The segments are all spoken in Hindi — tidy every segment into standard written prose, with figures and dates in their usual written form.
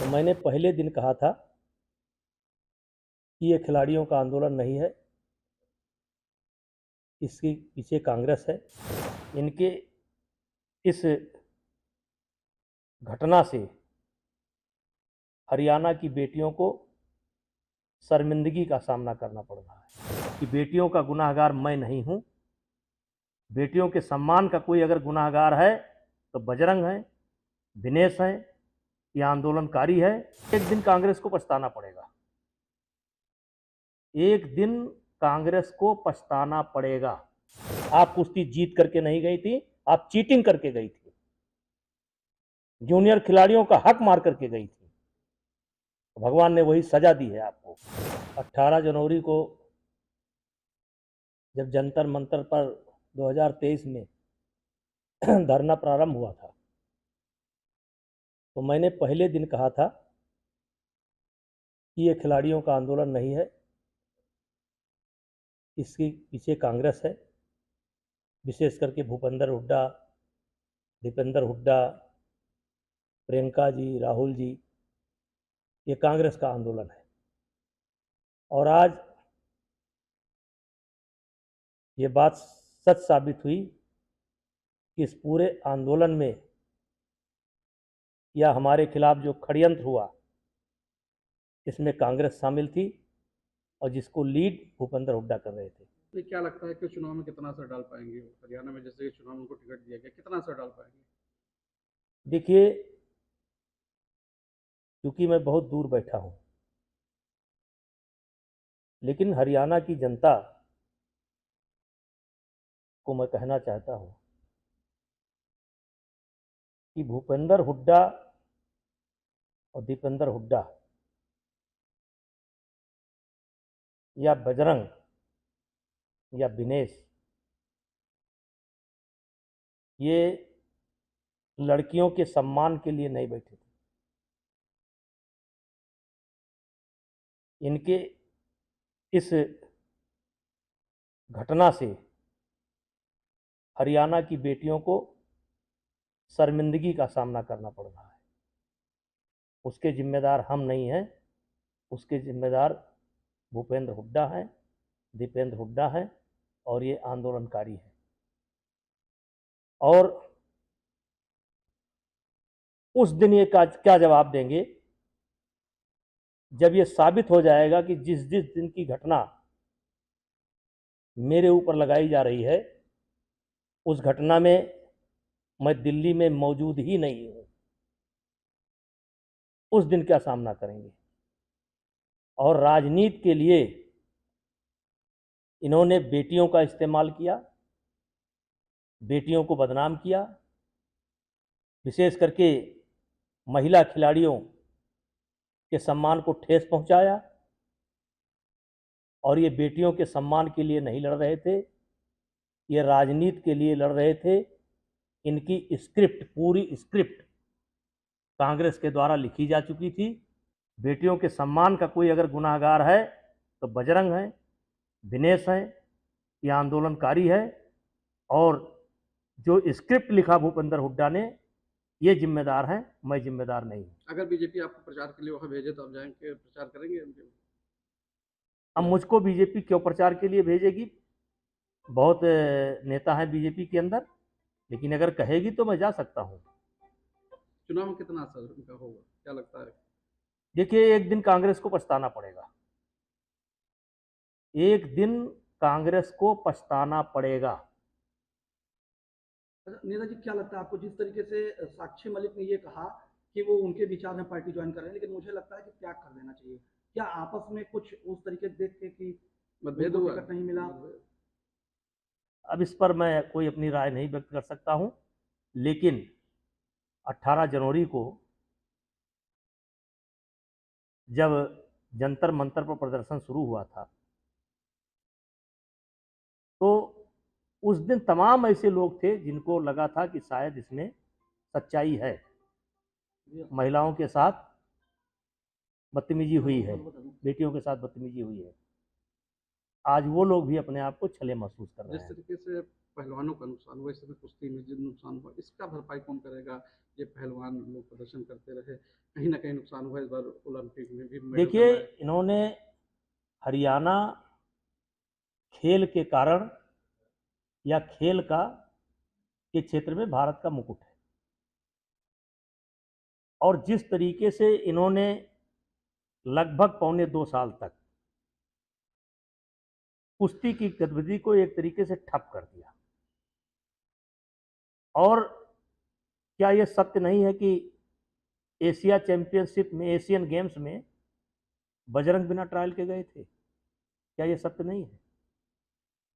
मैंने पहले दिन कहा था कि ये खिलाड़ियों का आंदोलन नहीं है, इसके पीछे कांग्रेस है। इनके इस घटना से हरियाणा की बेटियों को शर्मिंदगी का सामना करना पड़ रहा है कि बेटियों का गुनाहगार मैं नहीं हूं। बेटियों के सम्मान का कोई अगर गुनाहगार है तो बजरंग है, दिनेश है, ये आंदोलनकारी है। एक दिन कांग्रेस को पछताना पड़ेगा, एक दिन कांग्रेस को पछताना पड़ेगा। आप कुश्ती जीत करके नहीं गई थी, आप चीटिंग करके गई थी, जूनियर खिलाड़ियों का हक मार करके गई थी। भगवान ने वही सजा दी है आपको। 18 जनवरी को जब जंतर मंतर पर 2023 में धरना प्रारंभ हुआ था, तो मैंने पहले दिन कहा था कि ये खिलाड़ियों का आंदोलन नहीं है, इसके पीछे कांग्रेस है। विशेष करके भूपेंद्र हुड्डा, दीपेंद्र हुड्डा, प्रियंका जी, राहुल जी, ये कांग्रेस का आंदोलन है। और आज ये बात सच साबित हुई कि इस पूरे आंदोलन में या हमारे खिलाफ जो षड्यंत्र हुआ, इसमें कांग्रेस शामिल थी और जिसको लीड भूपेंद्र हुड्डा कर रहे थे। ये क्या लगता है कि चुनाव में कितना असर डाल पाएंगे हरियाणा में, जैसे कि चुनाव में उनको टिकट दिया गया, कितना असर डाल पाएंगे? देखिए, क्योंकि मैं बहुत दूर बैठा हूं, लेकिन हरियाणा की जनता को मैं कहना चाहता हूं कि भूपेंद्र हुड्डा और दीपेंद्र हुड्डा या बजरंग या विनेश, ये लड़कियों के सम्मान के लिए नहीं बैठे थे। इनके इस घटना से हरियाणा की बेटियों को शर्मिंदगी का सामना करना पड़ रहा है। उसके जिम्मेदार हम नहीं हैं, उसके जिम्मेदार भूपेंद्र हुड्डा हैं, दीपेंद्र हुड्डा हैं और ये आंदोलनकारी हैं। और उस दिन ये क्या जवाब देंगे जब ये साबित हो जाएगा कि जिस जिस दिन की घटना मेरे ऊपर लगाई जा रही है, उस घटना में मैं दिल्ली में मौजूद ही नहीं हूं। उस दिन क्या सामना करेंगे। और राजनीति के लिए इन्होंने बेटियों का इस्तेमाल किया, बेटियों को बदनाम किया, विशेष करके महिला खिलाड़ियों के सम्मान को ठेस पहुंचाया। और ये बेटियों के सम्मान के लिए नहीं लड़ रहे थे, ये राजनीति के लिए लड़ रहे थे। इनकी स्क्रिप्ट, पूरी स्क्रिप्ट कांग्रेस के द्वारा लिखी जा चुकी थी। बेटियों के सम्मान का कोई अगर गुनाहगार है तो बजरंग है, दिनेश है, ये आंदोलनकारी है। और जो स्क्रिप्ट लिखा भूपेंद्र हुड्डा ने, ये जिम्मेदार हैं, मैं जिम्मेदार नहीं हूं। अगर बीजेपी आपको प्रचार के लिए वहां भेजे तो आप जाएंगे, प्रचार करेंगे उनके? अब मुझको बीजेपी क्यों प्रचार के लिए भेजेगी? बहुत नेता हैं बीजेपी के अंदर, लेकिन अगर कहेगी तो मैं जा सकता हूं। चुनाव में कितना असर उनका होगा, क्या लगता है? देखिए, एक दिन कांग्रेस को पछताना पड़ेगा, एक दिन कांग्रेस को पछताना पड़ेगा। नेता जी, क्या लगता है आपको, जिस तरीके से साक्षी मलिक ने ये कहा कि वो उनके विचार में पार्टी ज्वाइन कर रहे हैं, लेकिन मुझे लगता है कि त्याग कर देना चाहिए, क्या आपस में कुछ उस तरीके देख के कि मतभेद उनको हुआ? टिकट नहीं मिला? अब इस पर मैं कोई अपनी राय नहीं व्यक्त कर सकता हूं, लेकिन 18 जनवरी को जब जंतर मंतर पर प्रदर्शन शुरू हुआ था, तो उस दिन तमाम ऐसे लोग थे जिनको लगा था कि शायद इसमें सच्चाई है, महिलाओं के साथ बदतमीजी हुई है, बेटियों के साथ बदतमीजी हुई है। आज वो लोग भी अपने आप को छले महसूस कर रहे जिस हैं। तरीके से पहलवानों का नुकसान हुआ, इस समय कुश्ती में जो नुकसान हुआ इसका भरपाई कौन करेगा? ये पहलवान लोग प्रदर्शन करते रहे, कहीं ना कहीं नुकसान हुआ, इस बार ओलंपिक में भी मेडल देखिए, कमाए। इन्होंने हरियाणा खेल के कारण या खेल का के क्षेत्र में भारत का मुकुट है, और जिस तरीके से इन्होंने लगभग 1.25 साल तक कुश्ती की गतिविधि को एक तरीके से ठप कर दिया, और क्या यह सत्य नहीं है कि एशिया चैंपियनशिप में, एशियन गेम्स में बजरंग बिना ट्रायल के गए थे? क्या यह सत्य नहीं है?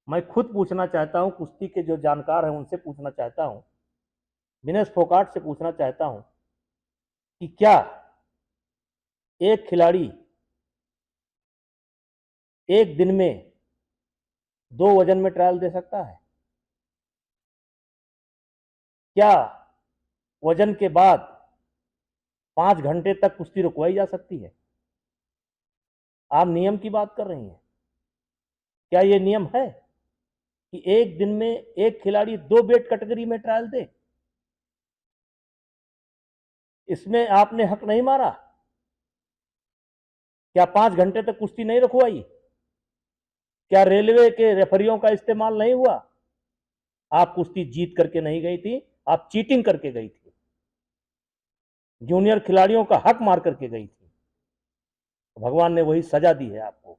मैं खुद पूछना चाहता हूं, कुश्ती के जो जानकार हैं उनसे पूछना चाहता हूं, विनेश फोगाट से पूछना चाहता हूं कि क्या एक खिलाड़ी एक दिन में 2 वजन में ट्रायल दे सकता है? क्या वजन के बाद 5 घंटे तक कुश्ती रुकवाई जा सकती है? आप नियम की बात कर रही हैं। क्या यह नियम है कि एक दिन में एक खिलाड़ी 2 वेट कैटेगरी में ट्रायल दे? इसमें आपने हक नहीं मारा? क्या 5 घंटे तक कुश्ती नहीं रुकवाई? क्या रेलवे के रेफरियों का इस्तेमाल नहीं हुआ? आप कुश्ती जीत करके नहीं गई थी, आप चीटिंग करके गई थी, जूनियर खिलाड़ियों का हक मार करके गई थी। भगवान ने वही सजा दी है आपको।